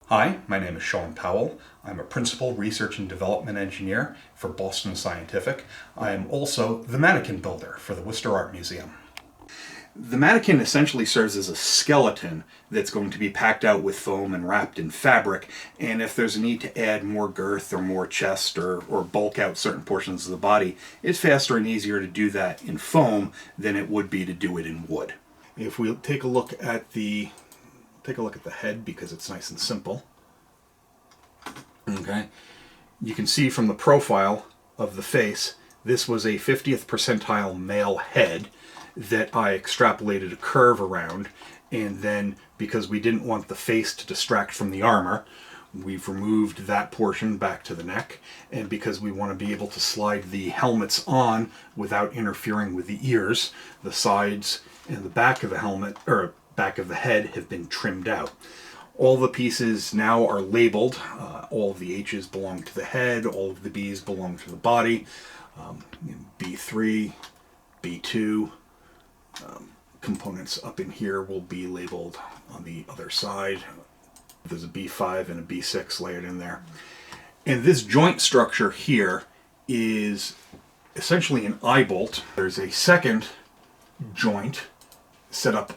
Hi, my name is Sean Powell. I'm a Principal Research and Development Engineer for Boston Scientific. I am also the mannequin builder for the Worcester Art Museum. The mannequin essentially serves as a skeleton that's going to be packed out with foam and wrapped in fabric, and if there's a need to add more girth or more chest or bulk out certain portions of the body, it's faster and easier to do that in foam than it would be to do it in wood. If we take a look at the head, because it's nice and simple. Okay, you can see from the profile of the face, this was a 50th percentile male head that I extrapolated a curve around, and then because we didn't want the face to distract from the armor, we've removed that portion back to the neck, and because we want to be able to slide the helmets on without interfering with the ears, the sides and the back of the helmet, or back of the head, have been trimmed out. All the pieces now are labeled. All of the H's belong to the head, all of the B's belong to the body. B3, B2, components up in here will be labeled on the other side. There's a B5 and a B6 layered in there. And this joint structure here is essentially an eye bolt. There's a second joint set up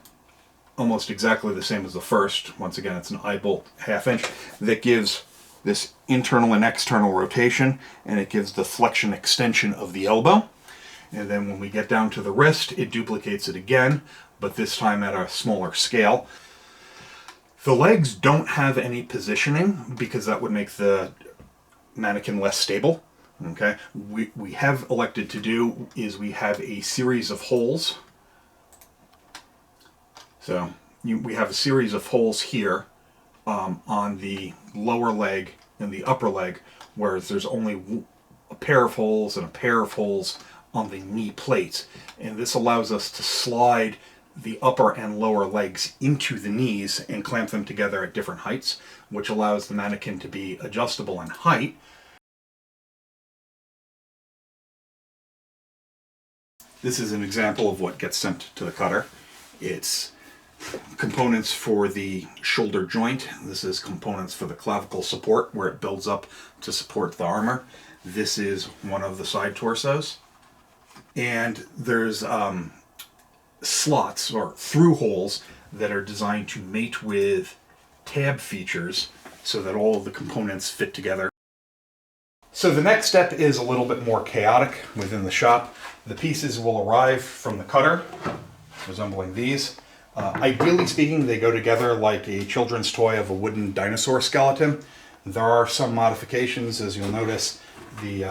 almost exactly the same as the first. Once again, it's an eye bolt 1/2 inch that gives this internal and external rotation, and it gives the flexion extension of the elbow. And then when we get down to the wrist, it duplicates it again, but this time at a smaller scale. The legs don't have any positioning because that would make the mannequin less stable. Okay, we have elected to do is we have a series of holes. So we have a series of holes here on the lower leg and the upper leg, whereas there's only a pair of holes and a pair of holes on the knee plates. And this allows us to slide the upper and lower legs into the knees and clamp them together at different heights, which allows the mannequin to be adjustable in height. This is an example of what gets sent to the cutter. It's components for the shoulder joint. This is components for the clavicle support, where it builds up to support the armor. This is one of the side torsos. And there's slots or through holes that are designed to mate with tab features so that all of the components fit together. So the next step is a little bit more chaotic within the shop. The pieces will arrive from the cutter, resembling these. Ideally speaking, they go together like a children's toy of a wooden dinosaur skeleton. There are some modifications, as you'll notice. The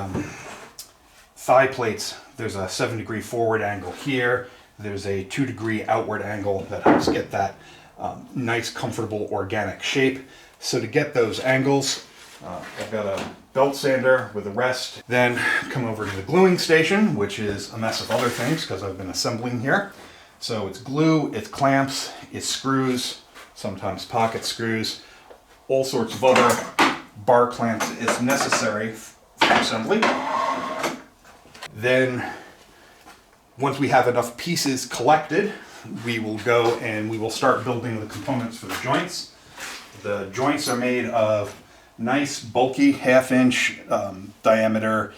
thigh plates, there's a 7-degree forward angle here. There's a 2-degree outward angle that helps get that nice, comfortable, organic shape. So to get those angles, I've got a belt sander with a rest. Then come over to the gluing station, which is a mess of other things because I've been assembling here. So it's glue, it's clamps, it's screws, sometimes pocket screws, all sorts of other bar clamps if necessary for assembly. Then once we have enough pieces collected, we will go and we will start building the components for the joints. The joints are made of nice, bulky, 1/2 inch diameter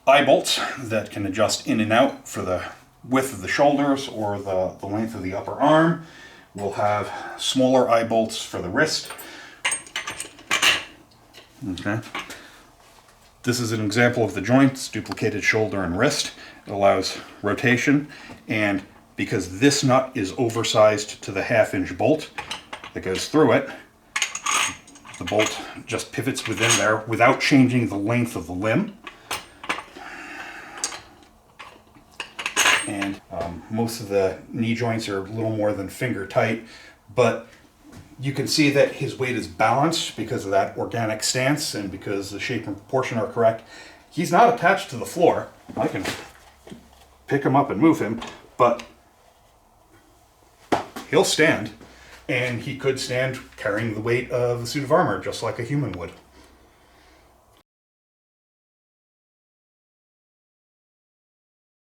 eye bolts that can adjust in and out for the width of the shoulders or the length of the upper arm. We'll have smaller eye bolts for the wrist. Okay. This is an example of the joints, duplicated shoulder and wrist. It allows rotation, and because this nut is oversized to the 1/2 inch bolt that goes through it, the bolt just pivots within there without changing the length of the limb. And most of the knee joints are a little more than finger tight, but you can see that his weight is balanced because of that organic stance and because the shape and proportion are correct. He's not attached to the floor. I can pick him up and move him, but he'll stand, and he could stand carrying the weight of the suit of armor just like a human would.